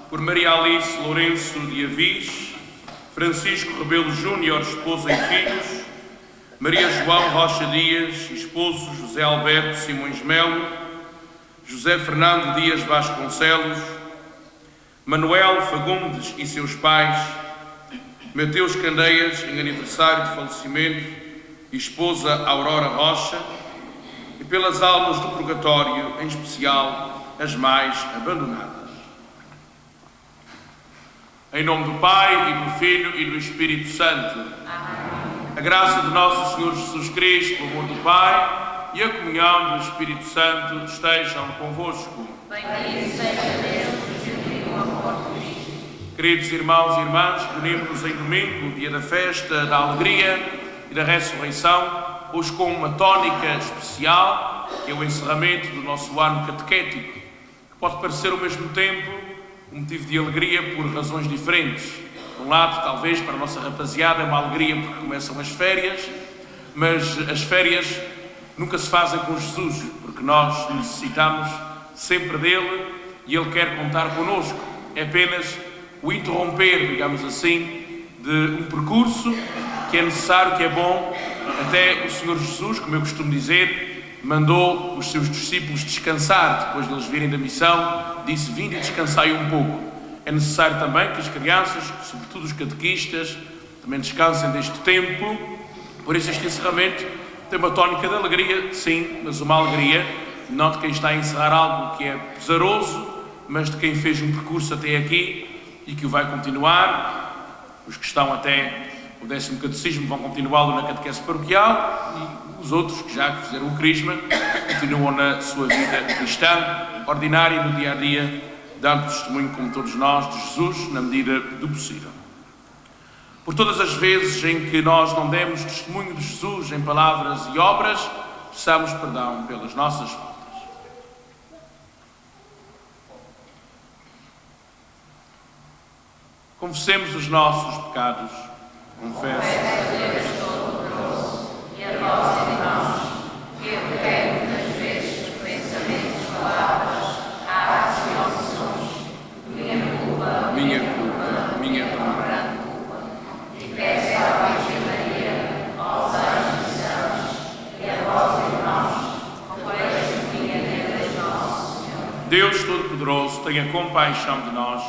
por Maria Alice Lourenço de Avis, Francisco Rebelo Júnior, esposa e filhos, Maria João Rocha Dias, esposo José Alberto Simões Melo, José Fernando Dias Vasconcelos, Manuel Fagundes e seus pais, Mateus Candeias, em aniversário de falecimento, e esposa Aurora Rocha, e pelas almas do purgatório, em especial as mais abandonadas. Em nome do Pai, e do Filho e do Espírito Santo. Amém. A graça de nosso Senhor Jesus Cristo, o amor do Pai e a comunhão do Espírito Santo estejam convosco. Bendito seja Deus, que nos uniu ao amor de Cristo. Queridos irmãos e irmãs, reunimos-nos em domingo, dia da festa, da alegria e da ressurreição, hoje com uma tónica especial, que é o encerramento do nosso ano catequético, que pode parecer ao mesmo tempo um motivo de alegria por razões diferentes. De um lado, talvez, para a nossa rapaziada é uma alegria porque começam as férias, mas as férias nunca se fazem com Jesus, porque nós necessitamos sempre dele e ele quer contar connosco. É apenas o interromper, digamos assim, de um percurso que é necessário, que é bom. Até o Senhor Jesus, como eu costumo dizer, mandou os seus discípulos descansar, depois de eles virem da missão, disse: vinde e descansai um pouco. É necessário também que as crianças, sobretudo os catequistas, também descansem deste tempo. Por isso este encerramento tem uma tónica de alegria, sim, mas uma alegria não de quem está a encerrar algo que é pesaroso, mas de quem fez um percurso até aqui e que o vai continuar. Os que estão até o 10º catecismo vão continuá-lo na catequese paroquial e os outros que já fizeram o crisma continuam na sua vida cristã ordinária, no dia-a-dia, dando testemunho, como todos nós, de Jesus, na medida do possível. Por todas as vezes em que nós não demos testemunho de Jesus em palavras e obras, peçamos perdão pelas nossas faltas. Confessemos os nossos pecados. Confesso a Deus Todo-Poderoso e a vós, irmãos, que eu pequei muitas vezes por pensamentos, palavras, atos e omissões, minha culpa, minha grande culpa. E peço à Virgem Maria, aos anjos e santos e a vós, irmãos, comparei minha Deus nosso Senhor. Deus Todo-Poderoso, tenha compaixão de nós,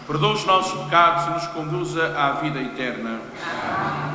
perdoa os nossos pecados e nos conduza à vida eterna. Amém.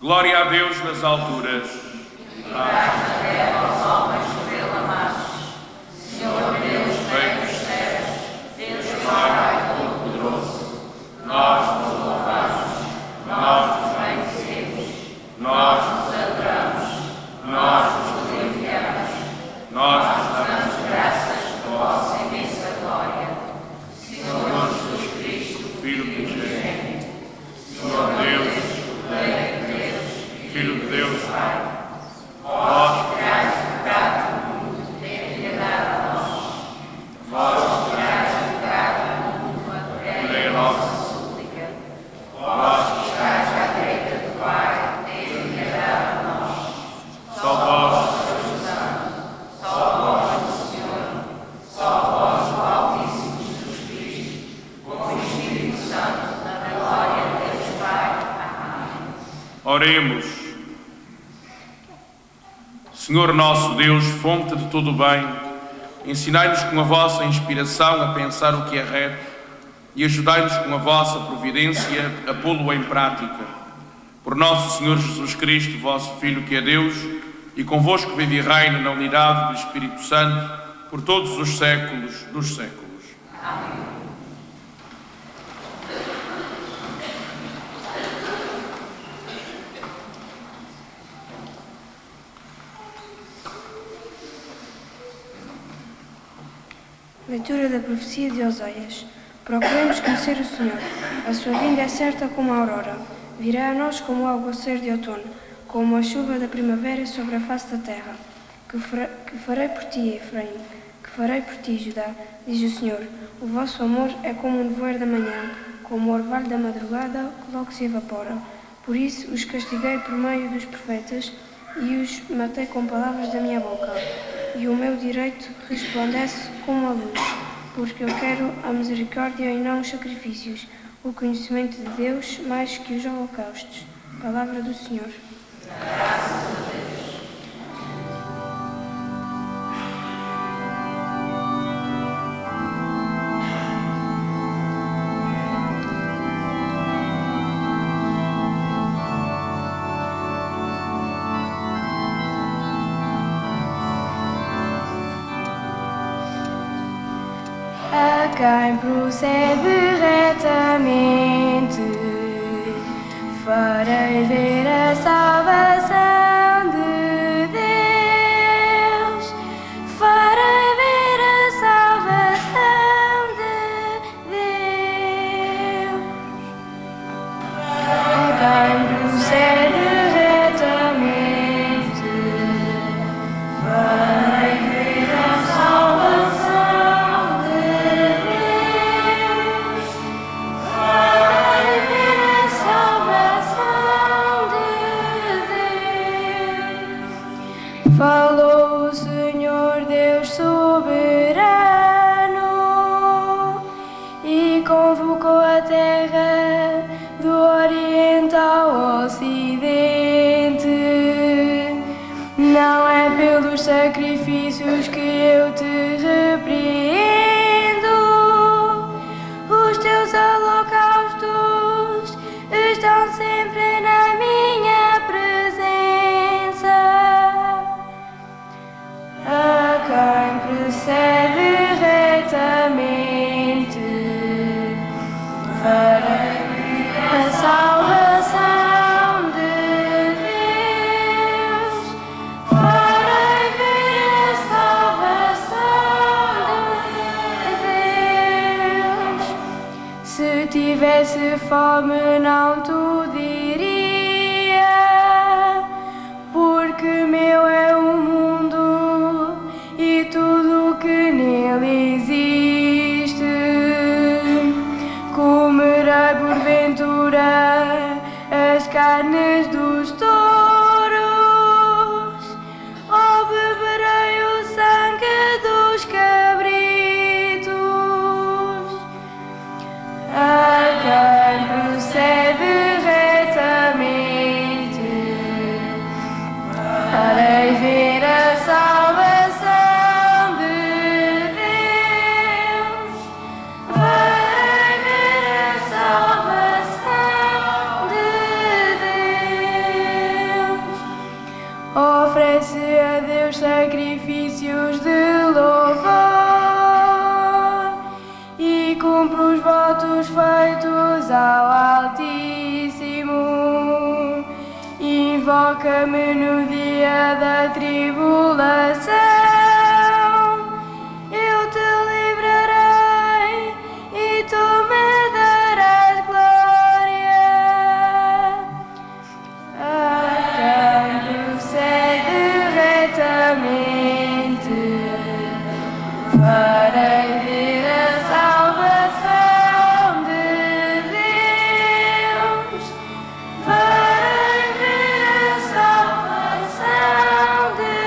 Glória a Deus nas alturas. E paz na terra aos homens que ele amaste. Senhor Deus, Rei dos céus, Deus Pai Todo-Poderoso, nós nos louvamos, nós nos bendizemos, nós nos adoramos, nós nos glorificamos, nós nos damos graças por vossa imensa glória. Senhor Jesus Cristo, Filho de Deus, Senhor Deus, Rei de Deus, Filho de Deus, Pai, Oremos. Senhor nosso Deus, fonte de todo o bem, ensinai-nos com a vossa inspiração a pensar o que é reto e ajudai-nos com a vossa providência a pô-lo em prática. Por nosso Senhor Jesus Cristo, vosso Filho, que é Deus, e convosco vive e reina na unidade do Espírito Santo, por todos os séculos dos séculos. Amém. Leitura da profecia de Oseias. Procuremos conhecer o Senhor. A sua vinda é certa como a aurora. Virá a nós como o aguaceiro de outono, como a chuva da primavera sobre a face da terra. Que farei por ti, Efraim, que farei por ti, Judá, diz o Senhor. O vosso amor é como um nevoeiro da manhã, como o orvalho da madrugada que logo se evapora. Por isso os castiguei por meio dos profetas e os matei com palavras da minha boca. E o meu direito resplandece como a luz, porque eu quero a misericórdia e não os sacrifícios, o conhecimento de Deus mais que os holocaustos. Palavra do Senhor. Graças a Deus. Quem procede retamente, farei ver a salvação de Deus, farei ver a salvação de Deus. Quem procede retamente, farei ver a salvação. Falou o Senhor Deus soberano e convocou a terra do Oriente ao Ocidente. Não é pelos sacrifícios que eu te repreendo, os teus holocaustos estão sempre na minha presença. A quem procede retamente, farei a salvação de Deus, farei ver a salvação de Deus. Se tivesse fome não tu diria, porque meu é o mundo e tudo o que nele existe. Comerei porventura as carnes dos touros, ou beberei o sangue dos cabritos. A quem procede retamente, farei ver a salvação de Deus, farei ver a salvação de Deus. Oferece a Deus sacrifícios de louvor e cumpre os votos feitos ao Altíssimo. Invoca-me no dia da tribulação, eu te livrarei e tu me darás glória. A quem procede retamente, farei ver a salvação de Deus, farei ver a salvação de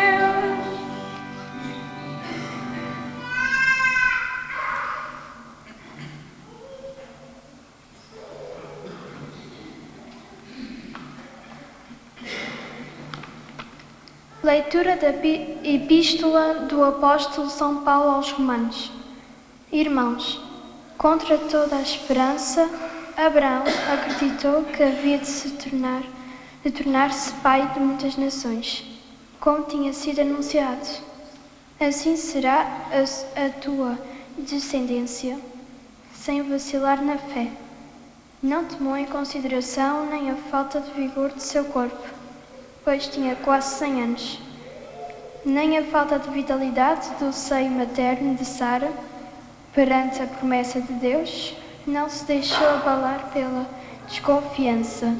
Deus. Leitura da Epístola do Apóstolo São Paulo aos Romanos. Irmãos, contra toda a esperança, Abraão acreditou que havia de tornar-se pai de muitas nações, como tinha sido anunciado. Assim será a tua descendência, sem vacilar na fé. Não tomou em consideração nem a falta de vigor de seu corpo, pois tinha quase 100 anos, nem a falta de vitalidade do seio materno de Sara. Perante a promessa de Deus, não se deixou abalar pela desconfiança.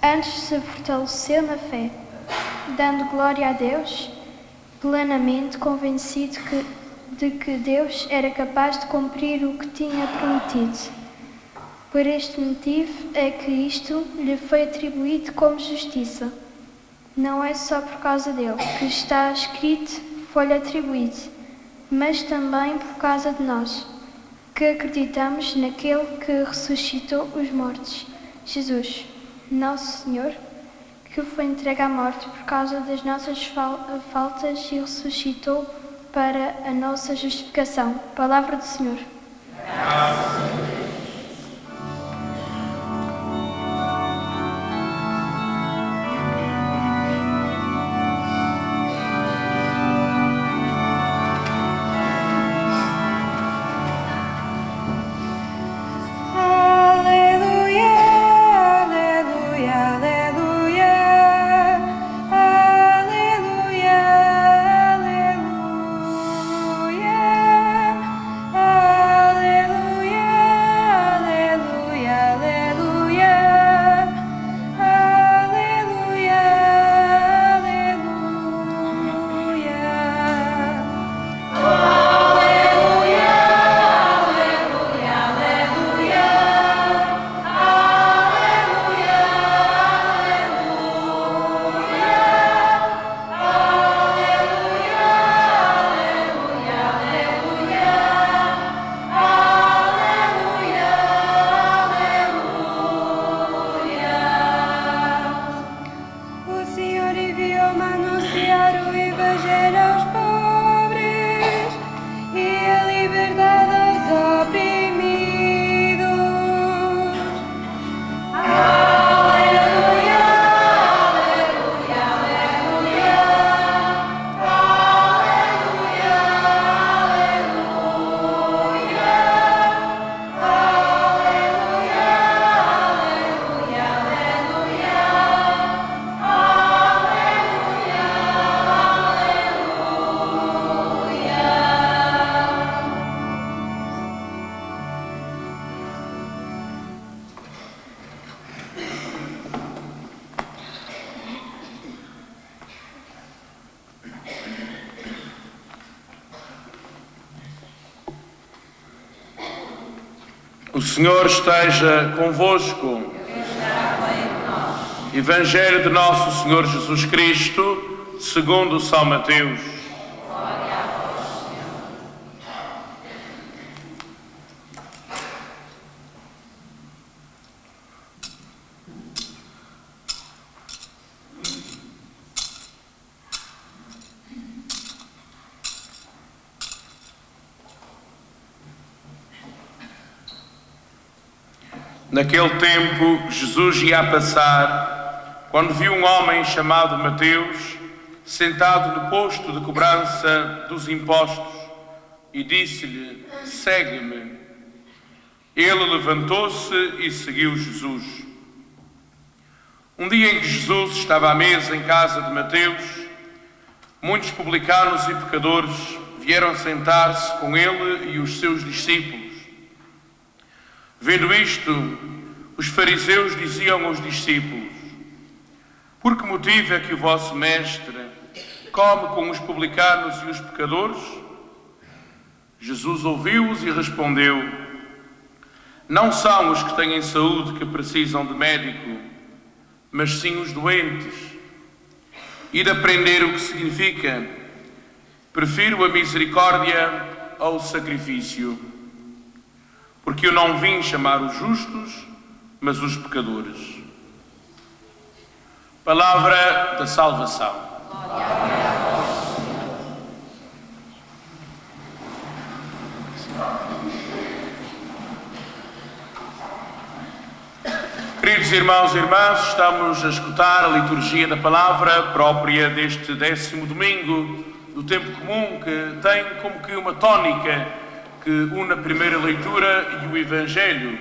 Antes se fortaleceu na fé, dando glória a Deus, plenamente convencido de que Deus era capaz de cumprir o que tinha prometido. Por este motivo é que isto lhe foi atribuído como justiça. Não é só por causa dele que está escrito, foi-lhe atribuído, mas também por causa de nós, que acreditamos naquele que ressuscitou os mortos, Jesus, nosso Senhor, que foi entregue à morte por causa das nossas faltas e ressuscitou para a nossa justificação. Palavra do Senhor. O Senhor esteja convosco. Evangelho de nosso Senhor Jesus Cristo, segundo São Mateus. Naquele tempo, Jesus ia a passar, quando viu um homem chamado Mateus, sentado no posto de cobrança dos impostos, e disse-lhe: segue-me. Ele levantou-se e seguiu Jesus. Um dia em que Jesus estava à mesa em casa de Mateus, muitos publicanos e pecadores vieram sentar-se com ele e os seus discípulos. Vendo isto, os fariseus diziam aos discípulos: por que motivo é que o vosso mestre come com os publicanos e os pecadores? Jesus ouviu-os e respondeu: não são os que têm saúde que precisam de médico, mas sim os doentes. Ir aprender o que significa: prefiro a misericórdia ao sacrifício. Porque eu não vim chamar os justos, mas os pecadores. Palavra da salvação. Queridos irmãos e irmãs, estamos a escutar a liturgia da palavra própria deste 10º domingo do tempo comum, que tem como que uma tónica que une a primeira leitura e o Evangelho.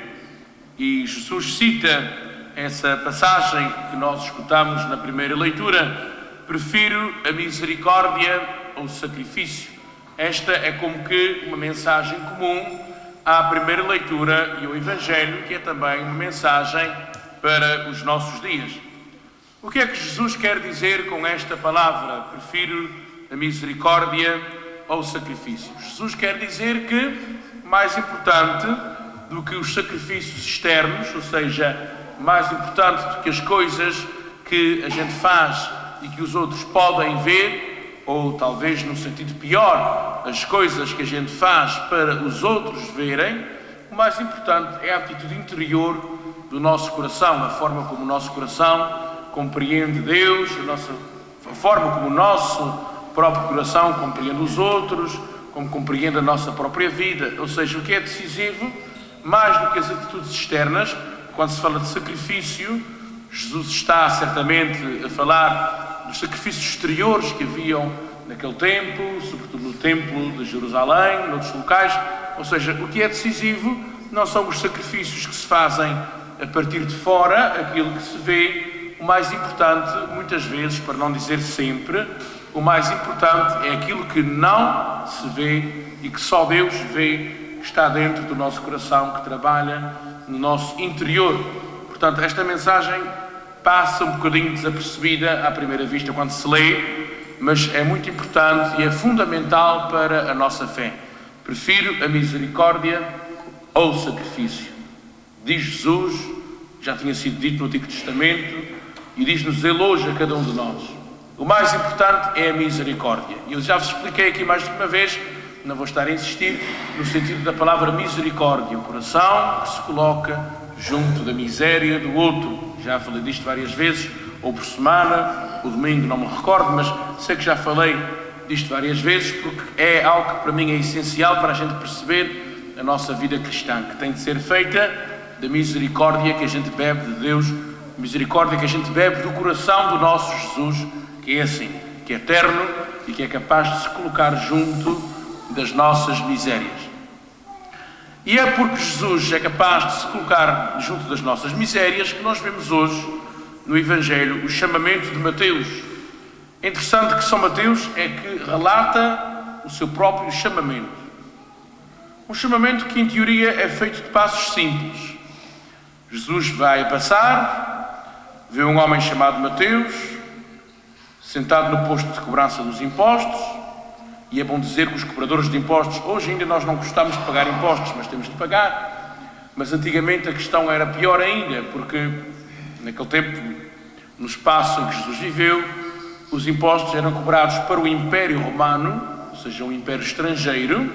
E Jesus cita essa passagem que nós escutamos na primeira leitura: prefiro a misericórdia ao sacrifício. Esta é como que uma mensagem comum à primeira leitura e ao Evangelho, que é também uma mensagem para os nossos dias. O que é que Jesus quer dizer com esta palavra? Prefiro a misericórdia ao sacrifício. Jesus quer dizer que, mais importante do que os sacrifícios externos, ou seja, mais importante do que as coisas que a gente faz e que os outros podem ver, ou talvez no sentido pior, as coisas que a gente faz para os outros verem, o mais importante é a atitude interior do nosso coração, a forma como o nosso coração compreende Deus, a forma como o nosso próprio coração compreende os outros, como compreende a nossa própria vida. Ou seja, o que é decisivo, mais do que as atitudes externas, quando se fala de sacrifício, Jesus está certamente a falar dos sacrifícios exteriores que haviam naquele tempo, sobretudo no templo de Jerusalém, noutros locais. Ou seja, o que é decisivo não são os sacrifícios que se fazem a partir de fora, aquilo que se vê. O mais importante, muitas vezes, para não dizer sempre, o mais importante é aquilo que não se vê e que só Deus vê, que está dentro do nosso coração, que trabalha no nosso interior. Portanto, esta mensagem passa um bocadinho desapercebida à primeira vista quando se lê, mas é muito importante e é fundamental para a nossa fé. Prefiro a misericórdia ao sacrifício. Diz Jesus, já tinha sido dito no Antigo Testamento, e diz-nos ele hoje a cada um de nós: o mais importante é a misericórdia. E eu já vos expliquei aqui mais de uma vez, não vou estar a insistir, no sentido da palavra misericórdia, o coração que se coloca junto da miséria do outro. Já falei disto várias vezes, ou por semana, o domingo não me recordo, mas sei que já falei disto várias vezes, porque é algo que para mim é essencial para a gente perceber a nossa vida cristã, que tem de ser feita da misericórdia que a gente bebe de Deus, misericórdia que a gente bebe do coração do nosso Jesus, que é assim, que é eterno e que é capaz de se colocar junto das nossas misérias. E é porque Jesus é capaz de se colocar junto das nossas misérias que nós vemos hoje no Evangelho o chamamento de Mateus. É interessante que São Mateus é que relata o seu próprio chamamento. Um chamamento que em teoria é feito de passos simples. Jesus vai a passar, vê um homem chamado Mateus, sentado no posto de cobrança dos impostos, e é bom dizer que os cobradores de impostos, hoje ainda nós não gostamos de pagar impostos, mas temos de pagar, mas antigamente a questão era pior ainda, porque naquele tempo, no espaço em que Jesus viveu, os impostos eram cobrados para o Império Romano, ou seja, um império estrangeiro,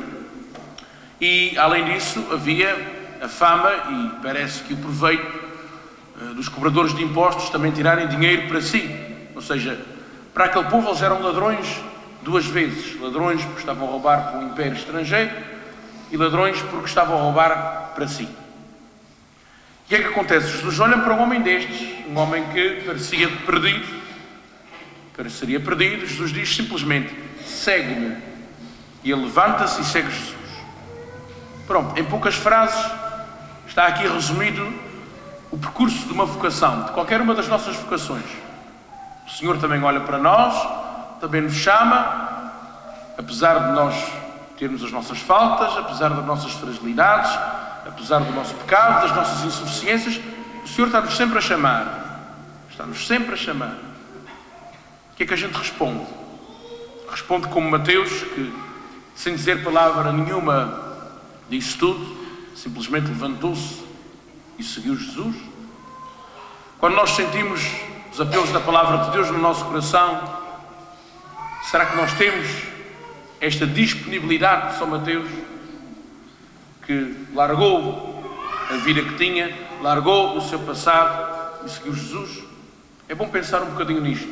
e além disso havia a fama e parece que o proveito dos cobradores de impostos também tirarem dinheiro para si. Ou seja, para aquele povo eles eram ladrões duas vezes. Ladrões porque estavam a roubar para um império estrangeiro e ladrões porque estavam a roubar para si. O que é que acontece? Jesus olha para um homem destes, um homem que pareceria perdido. Jesus diz simplesmente: segue-me. E ele levanta-se e segue Jesus. Pronto, em poucas frases está aqui resumido o percurso de uma vocação, de qualquer uma das nossas vocações. O Senhor também olha para nós, também nos chama, apesar de nós termos as nossas faltas, apesar das nossas fragilidades, apesar do nosso pecado, das nossas insuficiências, o Senhor está-nos sempre a chamar. Está-nos sempre a chamar. O que é que a gente responde? Responde como Mateus, que sem dizer palavra nenhuma disse tudo, simplesmente levantou-se e seguiu Jesus. Quando nós sentimos os apelos da palavra de Deus no nosso coração, será que nós temos esta disponibilidade de São Mateus, que largou a vida que tinha, largou o seu passado e seguiu Jesus? É bom pensar um bocadinho nisto.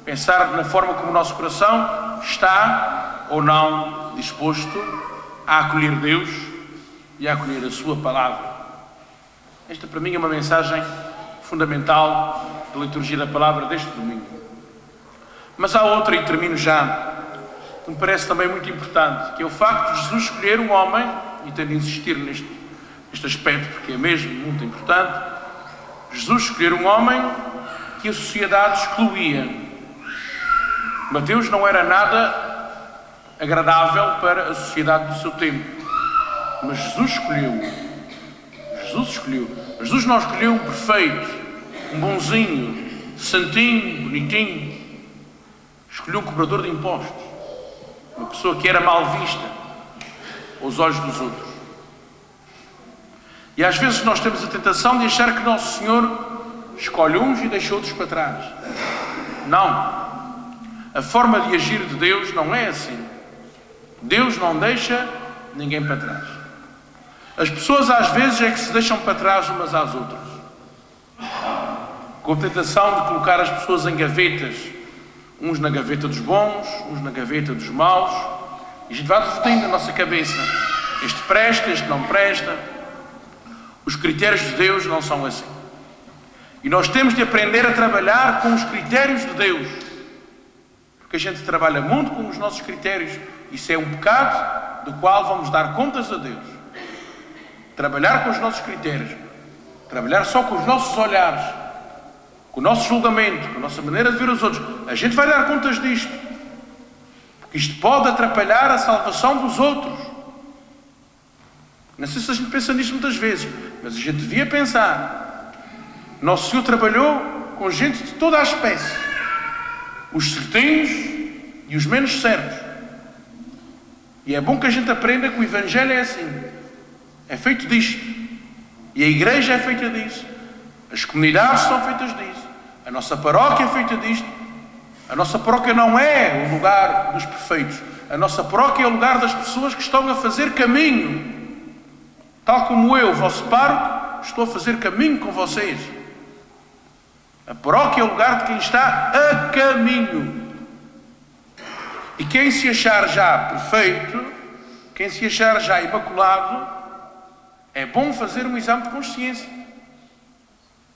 Pensar na forma como o nosso coração está ou não disposto a acolher Deus e a acolher a sua palavra. Esta para mim é uma mensagem fundamental da liturgia da palavra deste domingo. Mas há outra, e termino já, que me parece também muito importante, que é o facto de Jesus escolher um homem, e tenho de insistir neste aspecto porque é mesmo muito importante, Jesus escolher um homem que a sociedade excluía. Mateus não era nada agradável para a sociedade do seu tempo, mas Jesus escolheu. Jesus não escolheu um perfeito, um bonzinho, santinho, bonitinho. Escolheu um cobrador de impostos, uma pessoa que era mal vista aos olhos dos outros. E às vezes nós temos a tentação de achar que Nosso Senhor escolhe uns e deixa outros para trás. Não. A forma de agir de Deus não é assim. Deus não deixa ninguém para trás. As pessoas às vezes é que se deixam para trás umas às outras, com a tentação de colocar as pessoas em gavetas, uns na gaveta dos bons, uns na gaveta dos maus, e a gente vai refletindo na nossa cabeça: este presta, este não presta. Os critérios de Deus não são assim. E nós temos de aprender a trabalhar com os critérios de Deus, porque a gente trabalha muito com os nossos critérios. Isso é um pecado do qual vamos dar contas a Deus. Trabalhar com os nossos critérios, trabalhar só com os nossos olhares, com o nosso julgamento, com a nossa maneira de ver os outros. A gente vai dar contas disto, porque isto pode atrapalhar a salvação dos outros. Não sei se a gente pensa nisto muitas vezes, mas a gente devia pensar. Nosso Senhor trabalhou com gente de toda a espécie, os certinhos e os menos certos. E é bom que a gente aprenda que o Evangelho é assim, é feito disto, e a igreja é feita disso, as comunidades são feitas disso, a nossa paróquia é feita disto. A nossa paróquia não é o lugar dos perfeitos, a nossa paróquia é o lugar das pessoas que estão a fazer caminho, tal como eu, vosso pároco, estou a fazer caminho com vocês. A paróquia é o lugar de quem está a caminho. E quem se achar já perfeito, quem se achar já imaculado, é bom fazer um exame de consciência.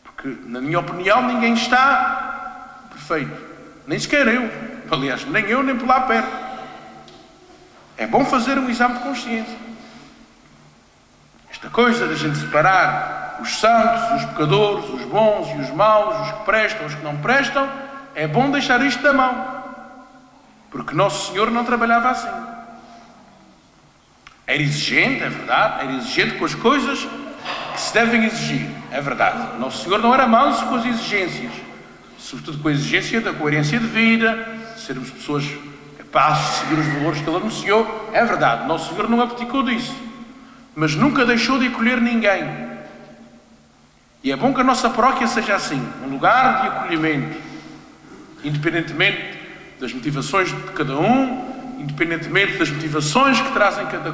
Porque, na minha opinião, ninguém está perfeito. Nem sequer eu. Aliás, nem eu, nem por lá perto. É bom fazer um exame de consciência. Esta coisa de a gente separar os santos, os pecadores, os bons e os maus, os que prestam, os que não prestam, é bom deixar isto da mão. Porque Nosso Senhor não trabalhava assim. Era exigente, é verdade, era exigente com as coisas que se devem exigir, é verdade. Nosso Senhor não era manso com as exigências, sobretudo com a exigência da coerência de vida, de sermos pessoas capazes de seguir os valores que Ele anunciou, é verdade. Nosso Senhor não abdicou disso, mas nunca deixou de acolher ninguém. E é bom que a nossa paróquia seja assim, um lugar de acolhimento, independentemente das motivações de cada um, independentemente das motivações que trazem cada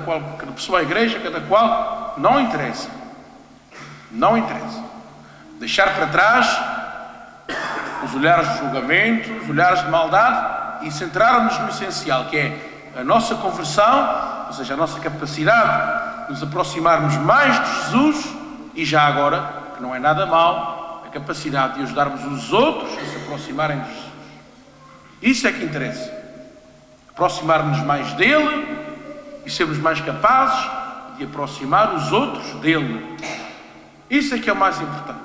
pessoa à igreja, cada qual, não interessa. Não interessa. Deixar para trás os olhares de julgamento, os olhares de maldade e centrarmos no essencial, que é a nossa conversão, ou seja, a nossa capacidade de nos aproximarmos mais de Jesus e já agora, que não é nada mau, a capacidade de ajudarmos os outros a se aproximarem de Jesus. Isso é que interessa. Aproximar-nos mais dele e sermos mais capazes de aproximar os outros dele. Isso é que é o mais importante.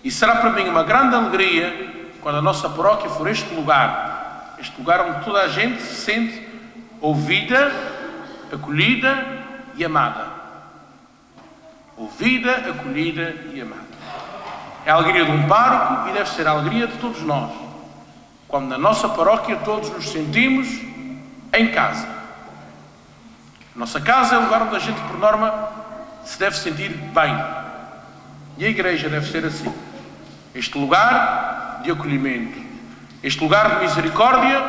E será para mim uma grande alegria quando a nossa paróquia for este lugar onde toda a gente se sente ouvida, acolhida e amada. Ouvida, acolhida e amada. É a alegria de um pároco e deve ser a alegria de todos nós. Quando na nossa paróquia todos nos sentimos em casa. A nossa casa é o lugar onde a gente, por norma, se deve sentir bem. E a igreja deve ser assim. Este lugar de acolhimento. Este lugar de misericórdia,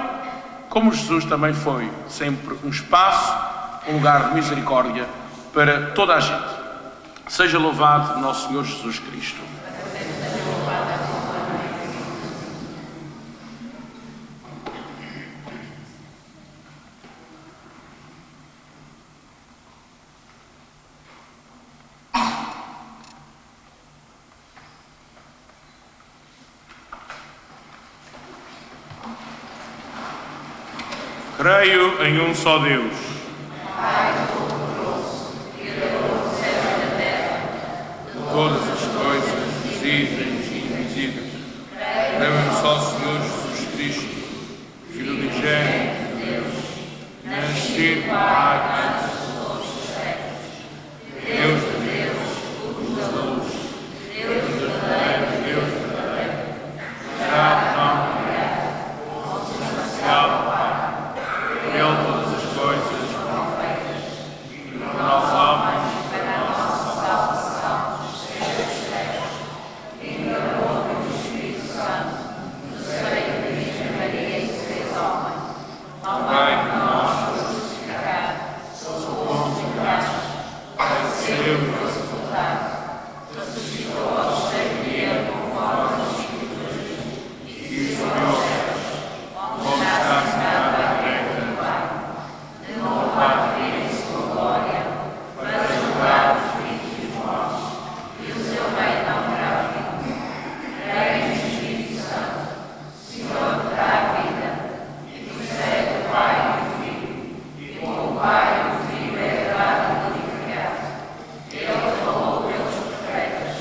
como Jesus também foi sempre um espaço, um lugar de misericórdia para toda a gente. Seja louvado nosso Senhor Jesus Cristo. Creio em um só Deus, de todas as coisas visíveis e invisíveis. Creio em um só Senhor Jesus Cristo, Filho unigênito de Deus, nascido do Pai antes de todos os séculos, Deus de Deus, luz da luz, Deus verdadeiro, Deus verdadeiro, gerado não criado, consubstancial do Pai, por Ele todas as coisas foram feitas, e por nós homens, para a nossa salvação, seja dos céus, encarnou pelo Espírito Santo, no seio da Virgem Maria e se fez homem. Também por nós crucificado, sob Pôncio Pilatos, padeceu e foi sepultado, ressuscitou ao terceiro dia conforme as Escrituras, e subiu aos céus, onde está sentado à direita do Pai, de novo há de vir em sua glória, para julgar os vivos e os mortos, e o seu reino não terá fim. Creio no Espírito Santo, Senhor que dá a vida, e procede do Pai e do Filho, e com o Pai e o Filho é adorado e glorificado. Ele falou pelos profetas.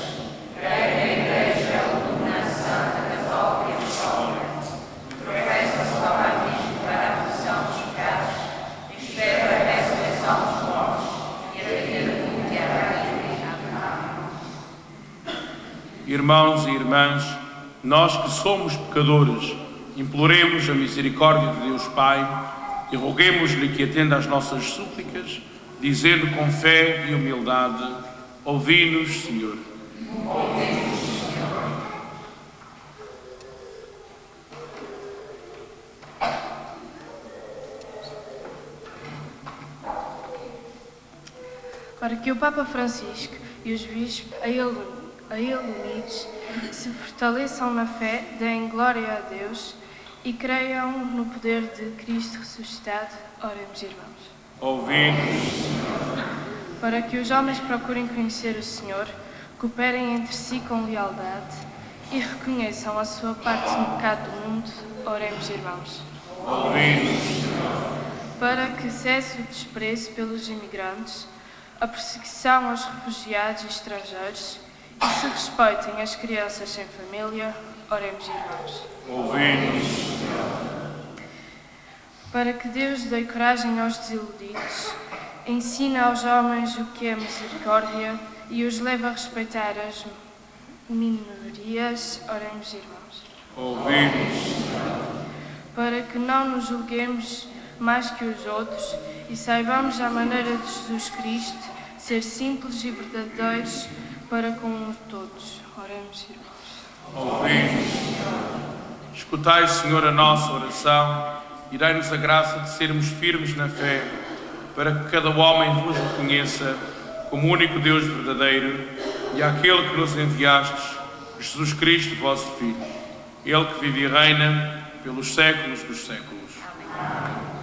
Creio na Igreja Una, Santa, Católica e Apostólica, que professa o seu batismo para a remissão dos pecados, e espera a ressurreição dos mortos e a vida que há de vir. Amém. Irmãos e irmãs, nós que somos pecadores, imploremos a misericórdia de Deus Pai e roguemos-lhe que atenda às nossas súplicas, dizendo com fé e humildade: ouvi-nos, Senhor. Para que o Papa Francisco e os bispos a ele unidos se fortaleçam na fé, deem glória a Deus e creiam no poder de Cristo ressuscitado, oremos, irmãos. Ouvi-nos. Para que os homens procurem conhecer o Senhor, cooperem entre si com lealdade e reconheçam a sua parte no pecado do mundo, oremos, irmãos. Ouvi-nos. Para que cesse o desprezo pelos imigrantes, a perseguição aos refugiados e estrangeiros e se respeitem as crianças sem família, oremos, irmãos. Ouvi-nos. Para que Deus dê coragem aos desiludidos, ensine aos homens o que é misericórdia e os leve a respeitar as minorias, oremos, irmãos. Ouvi-nos. Para que não nos julguemos mais que os outros e saibamos, à maneira de Jesus Cristo, ser simples e verdadeiros para com todos. Oremos, irmãos. Ouvi-nos. Escutai, Senhor, a nossa oração e dai-nos a graça de sermos firmes na fé, para que cada homem vos reconheça como único Deus verdadeiro e aquele que nos enviastes, Jesus Cristo, vosso Filho, Ele que vive e reina pelos séculos dos séculos. Amém.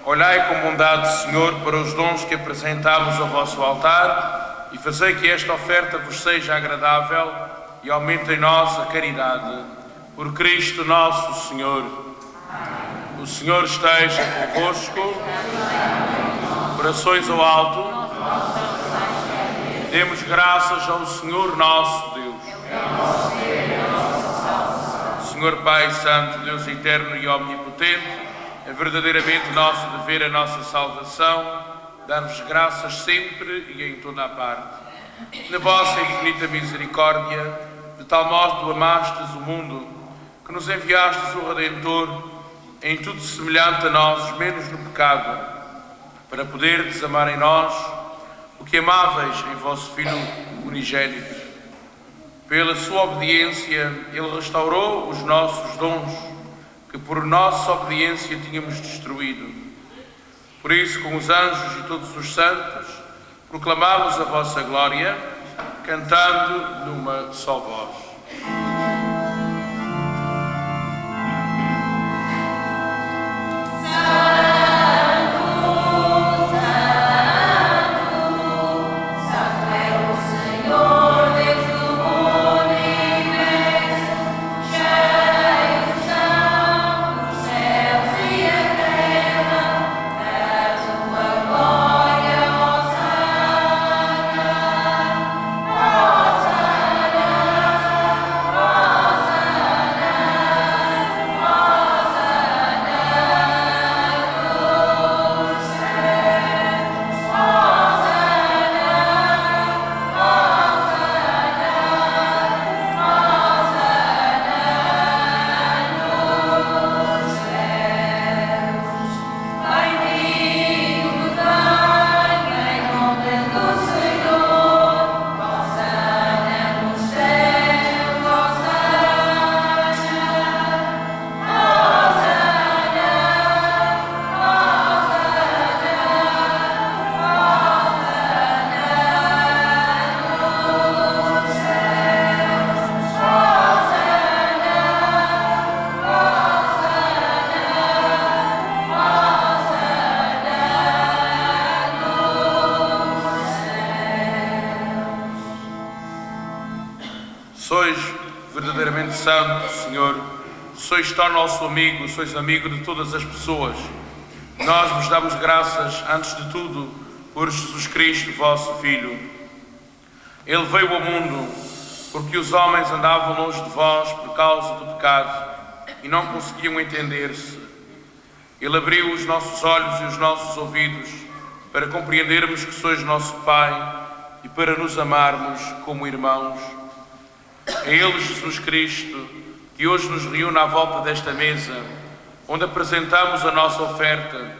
Olhai com bondade, Senhor, para os dons que apresentamos ao vosso altar e fazei que esta oferta vos seja agradável e aumente em nós a caridade. Por Cristo nosso Senhor. O Senhor esteja convosco. Corações ao alto. Demos graças ao Senhor nosso Deus. Senhor Pai Santo, Deus eterno e omnipotente, é verdadeiramente nosso dever a nossa salvação, dar-vos graças sempre e em toda a parte. Na vossa infinita misericórdia, de tal modo amastes o mundo, que nos enviastes o Redentor, em tudo semelhante a nós, menos no pecado, para poderdes amar em nós o que amáveis em vosso Filho unigênito. Pela sua obediência, Ele restaurou os nossos dons, que por nossa obediência tínhamos destruído. Por isso, com os anjos e todos os santos, proclamamos a vossa glória, cantando numa só voz. Sois verdadeiramente santo, Senhor. Sois tão nosso amigo, sois amigo de todas as pessoas. Nós vos damos graças, antes de tudo, por Jesus Cristo, vosso Filho. Ele veio ao mundo porque os homens andavam longe de vós por causa do pecado e não conseguiam entender-se. Ele abriu os nossos olhos e os nossos ouvidos para compreendermos que sois nosso Pai e para nos amarmos como irmãos. É Ele, Jesus Cristo, que hoje nos reúne à volta desta mesa, onde apresentamos a nossa oferta,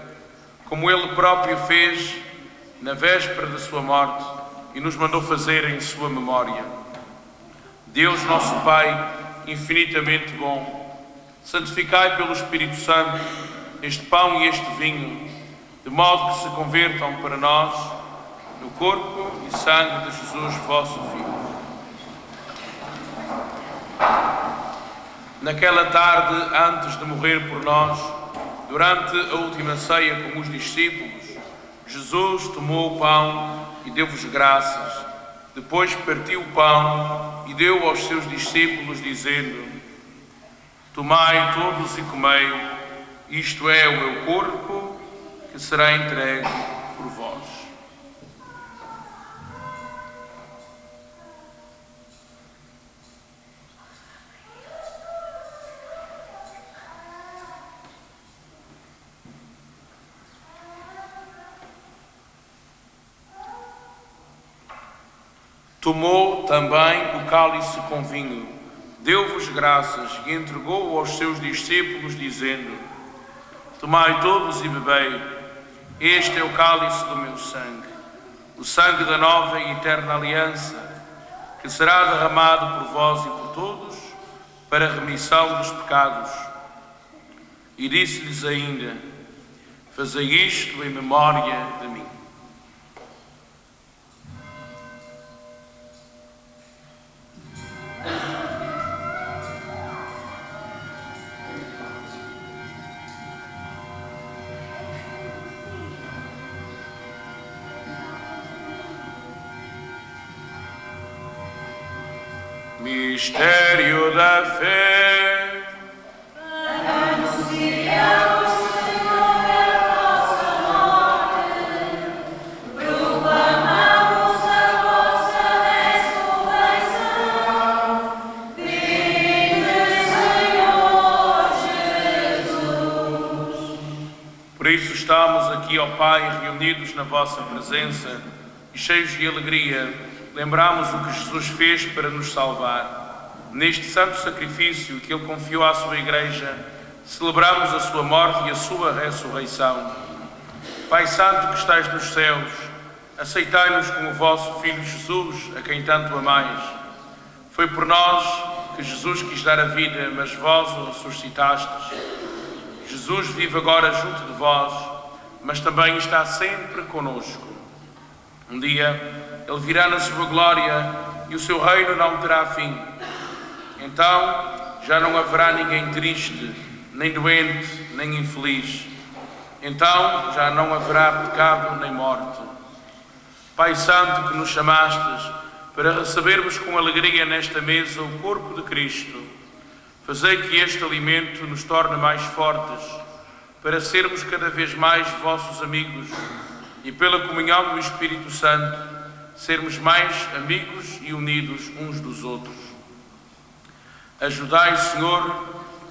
como Ele próprio fez na véspera da sua morte e nos mandou fazer em sua memória. Deus, nosso Pai, infinitamente bom, santificai pelo Espírito Santo este pão e este vinho, de modo que se convertam para nós no corpo e sangue de Jesus, vosso Filho. Naquela tarde, antes de morrer por nós, durante a última ceia com os discípulos, Jesus tomou o pão e deu-vos graças. Depois partiu o pão e deu aos seus discípulos, dizendo: tomai todos e comei, isto é o meu corpo, que será entregue por vós. Tomou também o cálice com vinho, deu-vos graças e entregou aos seus discípulos, dizendo: tomai todos e bebei, este é o cálice do meu sangue, o sangue da nova e eterna aliança, que será derramado por vós e por todos, para a remissão dos pecados. E disse-lhes ainda: fazei isto em memória de mim. Mistério da fé. Anunciamos, Senhor, a vossa morte, proclamamos a vossa ressurreição. Vinde, Senhor Jesus. Por isso estamos aqui, ó Pai, reunidos na vossa presença e cheios de alegria, lembramos o que Jesus fez para nos salvar. Neste santo sacrifício que Ele confiou à sua Igreja, celebramos a sua morte e a sua ressurreição. Pai Santo que estais nos céus, aceitai-nos como o vosso Filho Jesus, a quem tanto amais. Foi por nós que Jesus quis dar a vida, mas vós o ressuscitastes. Jesus vive agora junto de vós, mas também está sempre conosco. Um dia Ele virá na sua glória e o seu reino não terá fim. Então já não haverá ninguém triste, nem doente, nem infeliz. Então já não haverá pecado nem morte. Pai Santo que nos chamastes para recebermos com alegria nesta mesa o corpo de Cristo, fazei que este alimento nos torne mais fortes, para sermos cada vez mais vossos amigos e pela comunhão do Espírito Santo sermos mais amigos e unidos uns dos outros. Ajudai, Senhor,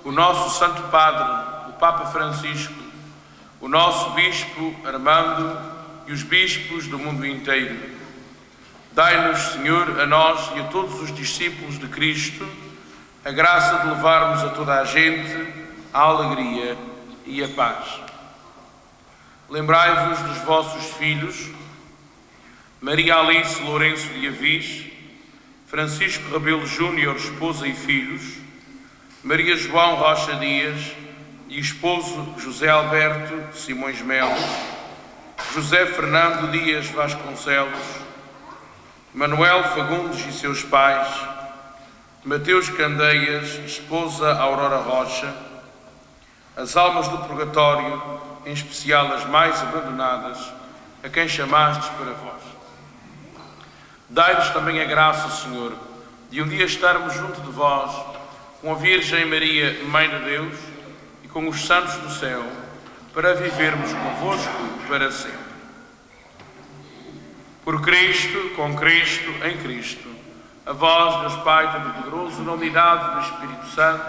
o nosso Santo Padre, o Papa Francisco, o nosso Bispo Armando e os bispos do mundo inteiro. Dai-nos, Senhor, a nós e a todos os discípulos de Cristo, a graça de levarmos a toda a gente a alegria e a paz. Lembrai-vos dos vossos filhos, Maria Alice Lourenço de Avis, Francisco Rebelo Júnior, esposa e filhos, Maria João Rocha Dias e esposo José Alberto Simões Melo, José Fernando Dias Vasconcelos, Manuel Fagundes e seus pais, Mateus Candeias, esposa Aurora Rocha, as almas do purgatório, em especial as mais abandonadas, a quem chamastes para vós. Dai-nos também a graça, Senhor, de um dia estarmos junto de vós, com a Virgem Maria, Mãe de Deus, e com os santos do céu, para vivermos convosco para sempre. Por Cristo, com Cristo, em Cristo, a vós, Deus Pai Todo-Poderoso, na unidade do Espírito Santo,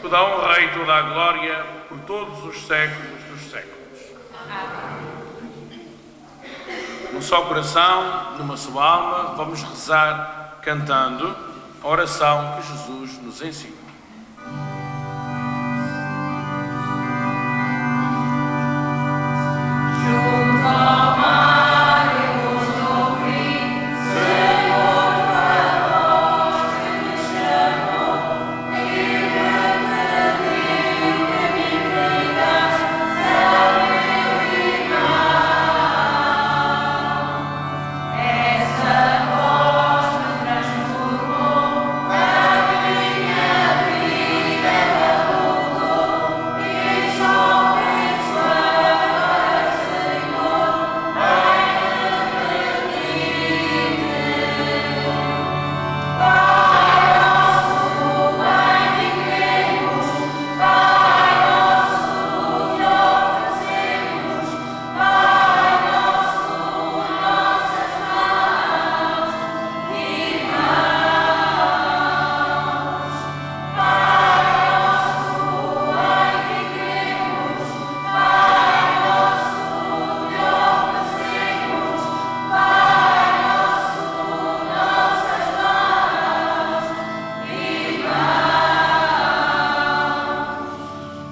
toda a honra e toda a glória, por todos os séculos dos séculos. Num só coração, numa só alma, vamos rezar cantando a oração que Jesus nos ensina.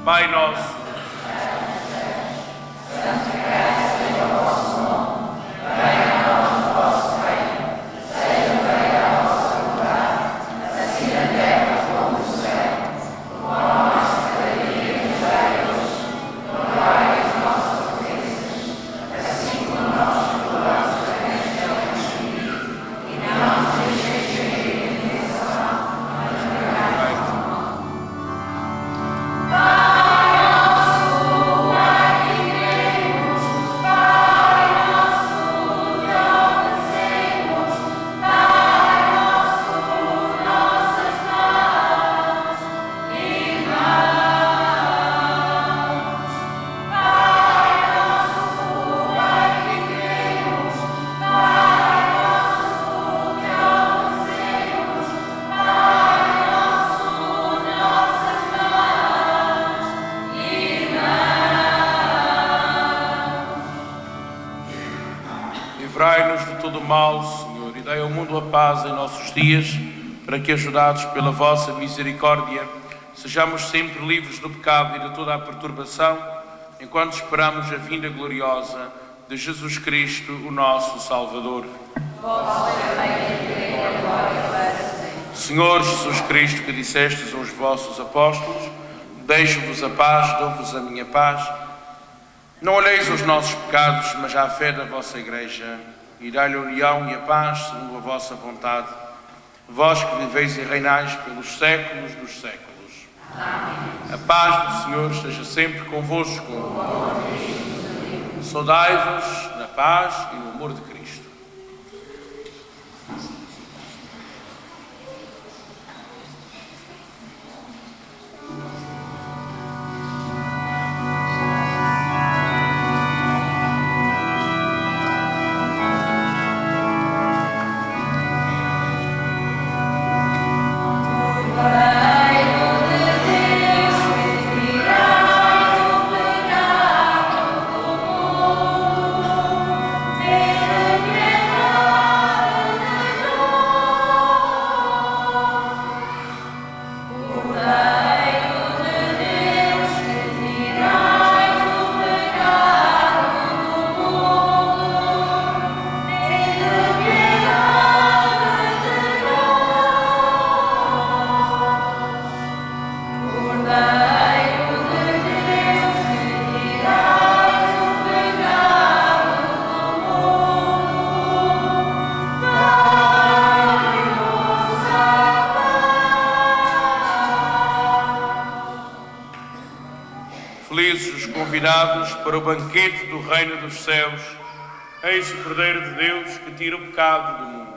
Pai nosso, Pai mal, Senhor, e dai ao mundo a paz em nossos dias, para que, ajudados pela vossa misericórdia, sejamos sempre livres do pecado e de toda a perturbação, enquanto esperamos a vinda gloriosa de Jesus Cristo, o nosso Salvador. Senhor Jesus Cristo, que dissestes aos vossos apóstolos: deixo-vos a paz, dou-vos a minha paz. Não olheis os nossos pecados, mas à fé da vossa Igreja, e dai-lhe a união e a paz segundo a vossa vontade, vós que viveis e reinais pelos séculos dos séculos. Amém. A paz do Senhor esteja sempre convosco. Saudai-vos na paz e no amor de Cristo. Felizes os convidados para o banquete do reino dos céus. Eis o Cordeiro de Deus que tira o pecado do mundo.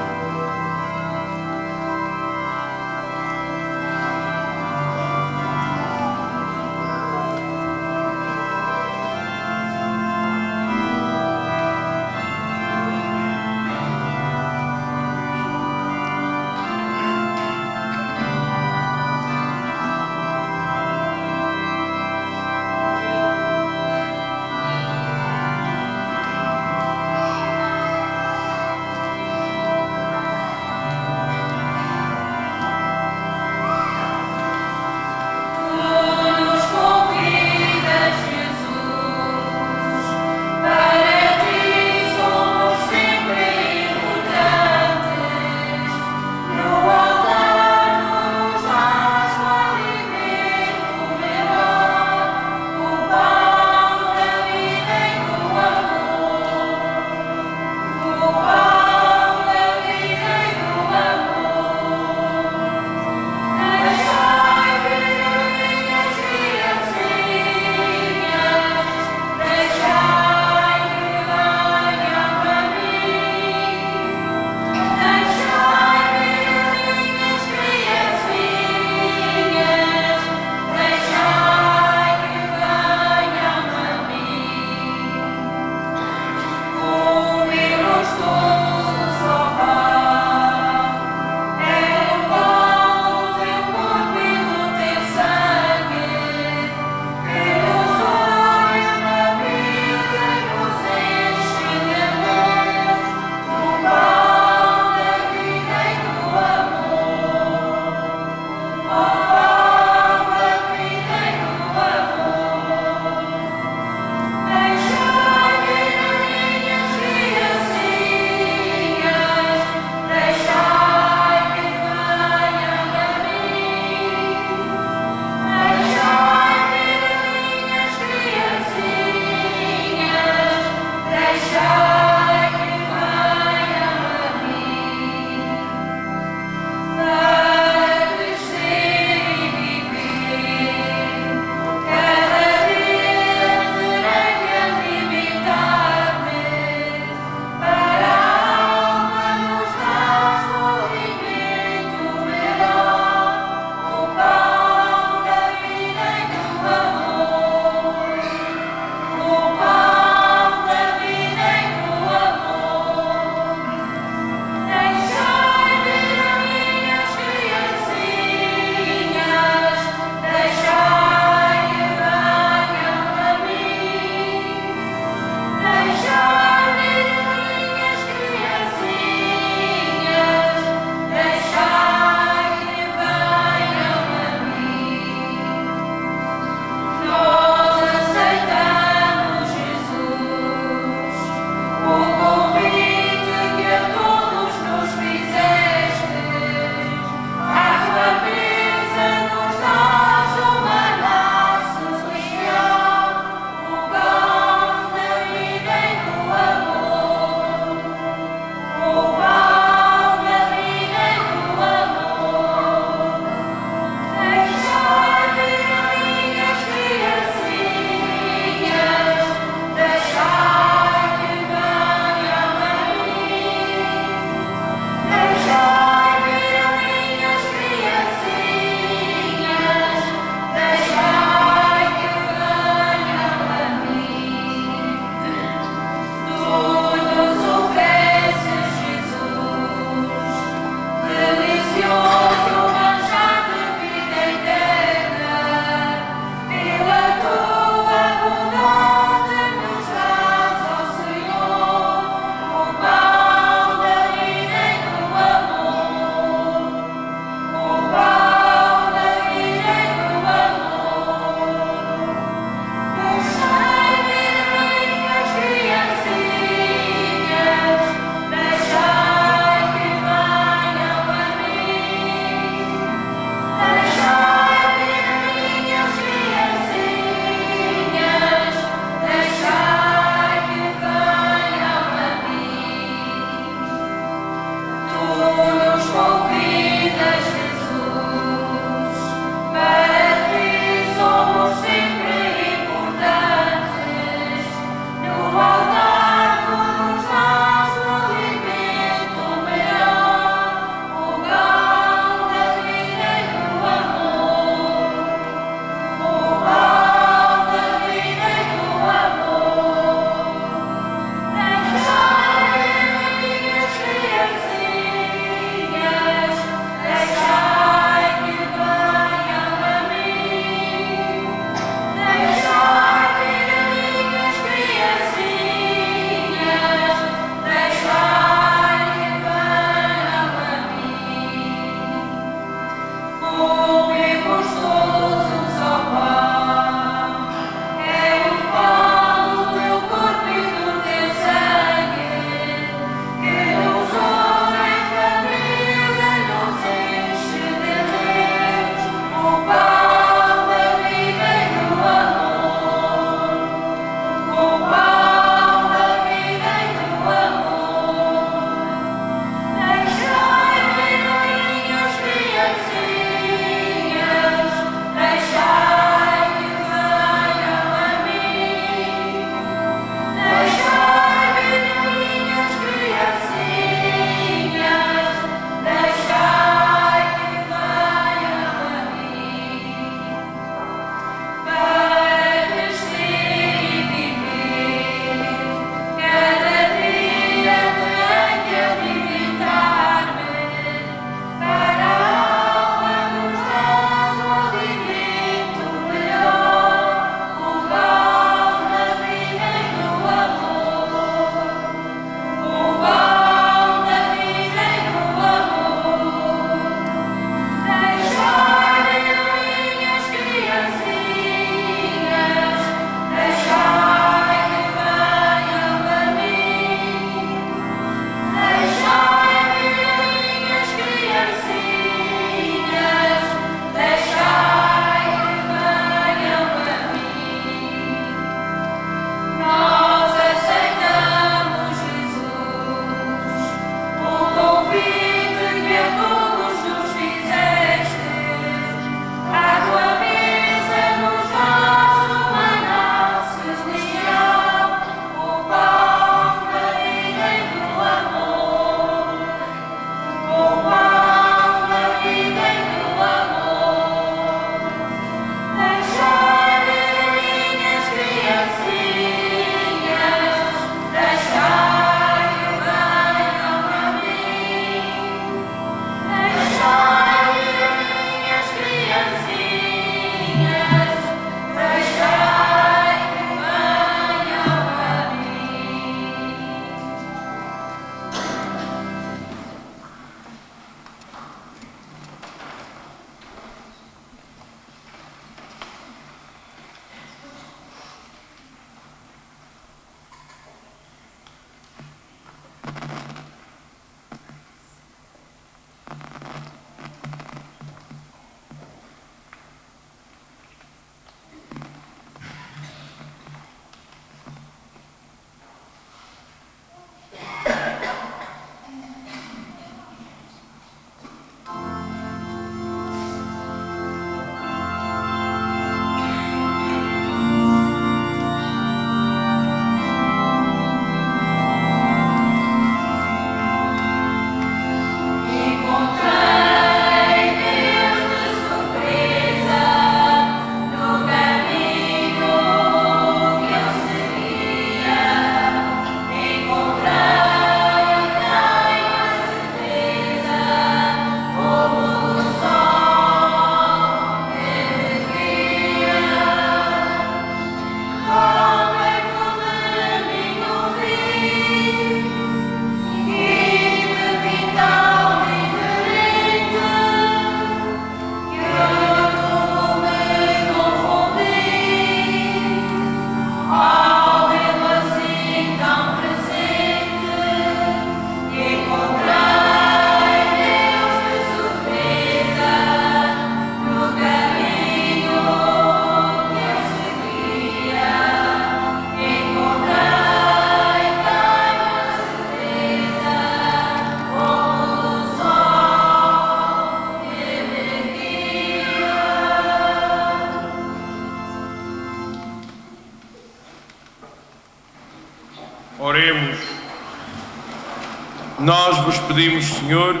Nós vos pedimos, Senhor,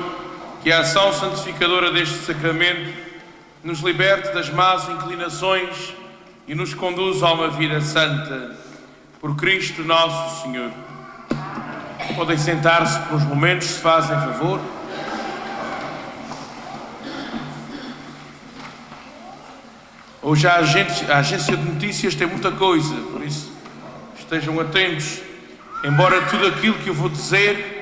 que a ação santificadora deste sacramento nos liberte das más inclinações e nos conduza a uma vida santa. Por Cristo nosso Senhor. Podem sentar-se por uns momentos, se fazem favor. Hoje a agência de notícias tem muita coisa, por isso estejam atentos. Embora tudo aquilo que eu vou dizer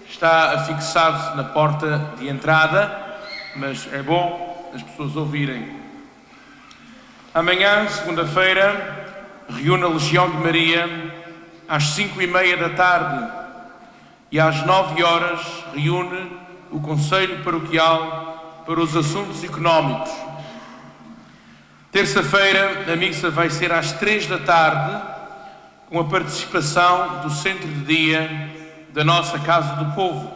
está afixado na porta de entrada, mas é bom as pessoas ouvirem. Amanhã, segunda-feira, reúne a Legião de Maria às 5:30 da tarde e às 9 horas reúne o Conselho Paroquial para os Assuntos Económicos. Terça-feira, a missa vai ser às 3 da tarde, com a participação do Centro de Dia da nossa Casa do Povo.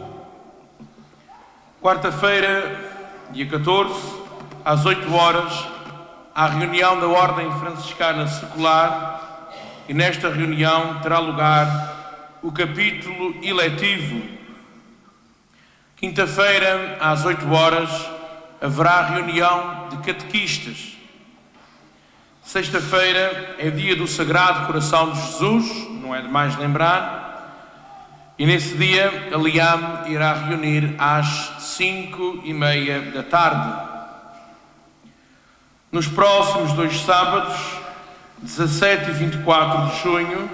Quarta-feira, dia 14, às 8 horas, há a reunião da Ordem Franciscana Secular e nesta reunião terá lugar o capítulo eletivo. Quinta-feira, às 8 horas, haverá reunião de catequistas. Sexta-feira é dia do Sagrado Coração de Jesus, não é demais lembrar, e nesse dia a Liam irá reunir às 5:30 da tarde. Nos próximos 2 sábados, 17 e 24 de junho,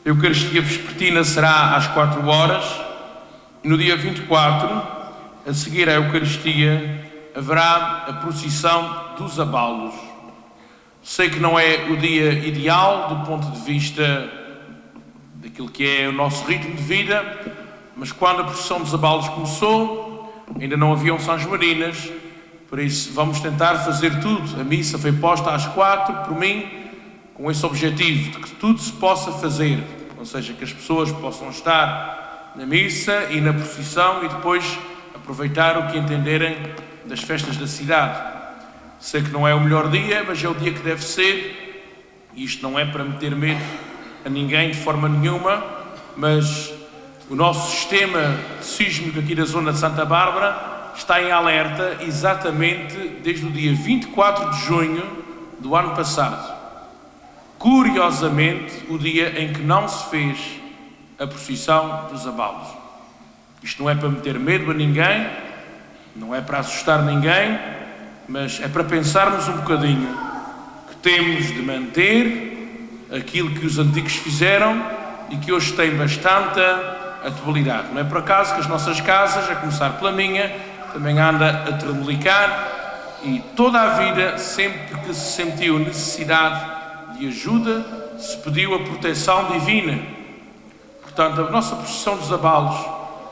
a Eucaristia Vespertina será às 4 horas e no dia 24, a seguir à Eucaristia, haverá a procissão dos abalos. Sei que não é o dia ideal do ponto de vista daquilo que é o nosso ritmo de vida, mas quando a procissão dos abalos começou, ainda não haviam Sãs Marinas, por isso vamos tentar fazer tudo. A missa foi posta às 4, por mim, com esse objetivo, de que tudo se possa fazer, ou seja, que as pessoas possam estar na missa e na procissão e depois aproveitar o que entenderem das festas da cidade. Sei que não é o melhor dia, mas é o dia que deve ser, e isto não é para meter medo a ninguém de forma nenhuma, mas o nosso sistema sísmico aqui da zona de Santa Bárbara está em alerta exatamente desde o dia 24 de junho do ano passado. Curiosamente, o dia em que não se fez a procissão dos abalos. Isto não é para meter medo a ninguém, não é para assustar ninguém, mas é para pensarmos um bocadinho que temos de manter aquilo que os antigos fizeram e que hoje tem bastante atualidade. Não é por acaso que as nossas casas, a começar pela minha, também anda a tremelicar e toda a vida, sempre que se sentiu necessidade de ajuda, se pediu a proteção divina. Portanto, a nossa procissão dos abalos,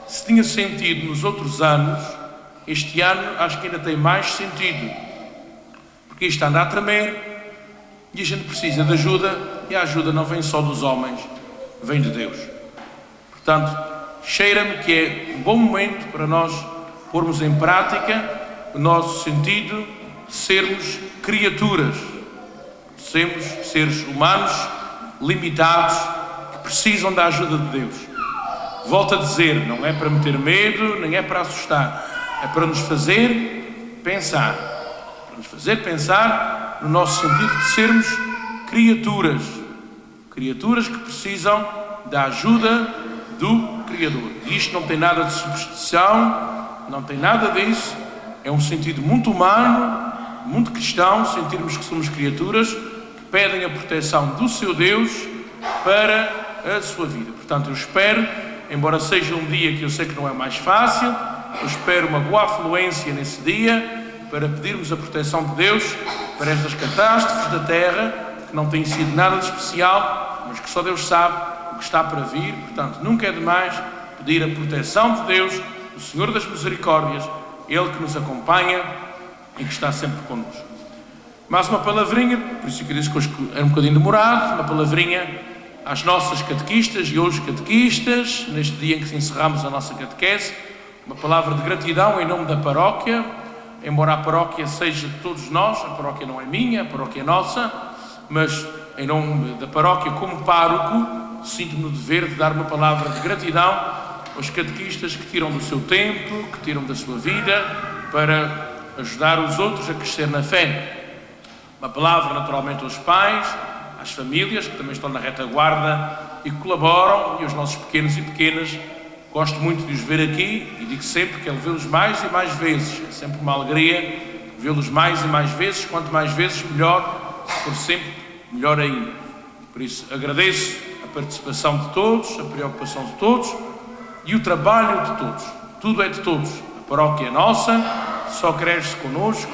se tinha sentido nos outros anos, este ano acho que ainda tem mais sentido, porque isto anda a tremer e a gente precisa de ajuda, e a ajuda não vem só dos homens, vem de Deus. Portanto, cheira-me que é um bom momento para nós pormos em prática o nosso sentido de sermos criaturas, sermos seres humanos limitados que precisam da ajuda de Deus. Volto a dizer, não é para meter medo, nem é para assustar. É para nos fazer pensar. Para nos fazer pensar no nosso sentido de sermos criaturas. Criaturas que precisam da ajuda do Criador. E isto não tem nada de superstição, não tem nada disso. É um sentido muito humano, muito cristão, sentirmos que somos criaturas que pedem a proteção do seu Deus para a sua vida. Portanto, eu espero, embora seja um dia que eu sei que não é mais fácil, eu espero uma boa afluência nesse dia para pedirmos a proteção de Deus para estas catástrofes da terra, que não têm sido nada de especial, mas que só Deus sabe o que está para vir. Portanto, nunca é demais pedir a proteção de Deus, do Senhor das Misericórdias, Ele que nos acompanha e que está sempre connosco. Mais uma palavrinha, por isso que eu disse que hoje é um bocadinho demorado, uma palavrinha às nossas catequistas e hoje catequistas, neste dia em que encerramos a nossa catequese, uma palavra de gratidão em nome da paróquia, embora a paróquia seja de todos nós, a paróquia não é minha, a paróquia é nossa, mas em nome da paróquia como pároco, sinto-me no dever de dar uma palavra de gratidão os catequistas que tiram do seu tempo, que tiram da sua vida para ajudar os outros a crescer na fé. Uma palavra naturalmente aos pais, às famílias que também estão na retaguarda e colaboram, e aos nossos pequenos e pequenas. Gosto muito de os ver aqui e digo sempre que é vê-los mais e mais vezes. É sempre uma alegria vê-los mais e mais vezes. Quanto mais vezes, melhor. Se for sempre, melhor ainda. Por isso, agradeço a participação de todos, a preocupação de todos e o trabalho de todos. Tudo é de todos. A paróquia é nossa, só cresce connosco,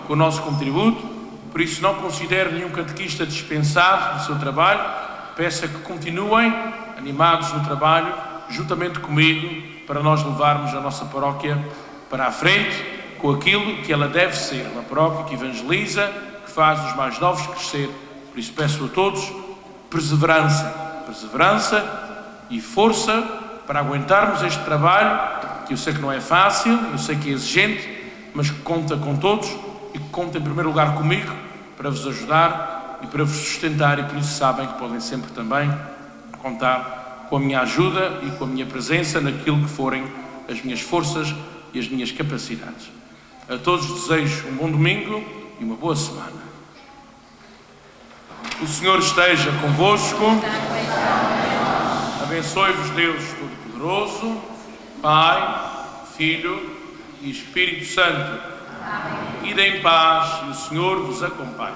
com o nosso contributo. Por isso, não considero nenhum catequista dispensado do seu trabalho. Peço que continuem animados no trabalho, juntamente comigo, para nós levarmos a nossa paróquia para a frente, com aquilo que ela deve ser. Uma paróquia que evangeliza, que faz os mais novos crescer. Por isso, peço a todos perseverança e força para aguentarmos este trabalho, que eu sei que não é fácil, eu sei que é exigente, mas que conta com todos e que conta em primeiro lugar comigo para vos ajudar e para vos sustentar, e por isso sabem que podem sempre também contar com a minha ajuda e com a minha presença naquilo que forem as minhas forças e as minhas capacidades. A todos desejo um bom domingo e uma boa semana. O Senhor esteja convosco. Abençoe-vos Deus Todo-Poderoso, Pai, Filho e Espírito Santo. Amém. Ide em paz e o Senhor vos acompanhe.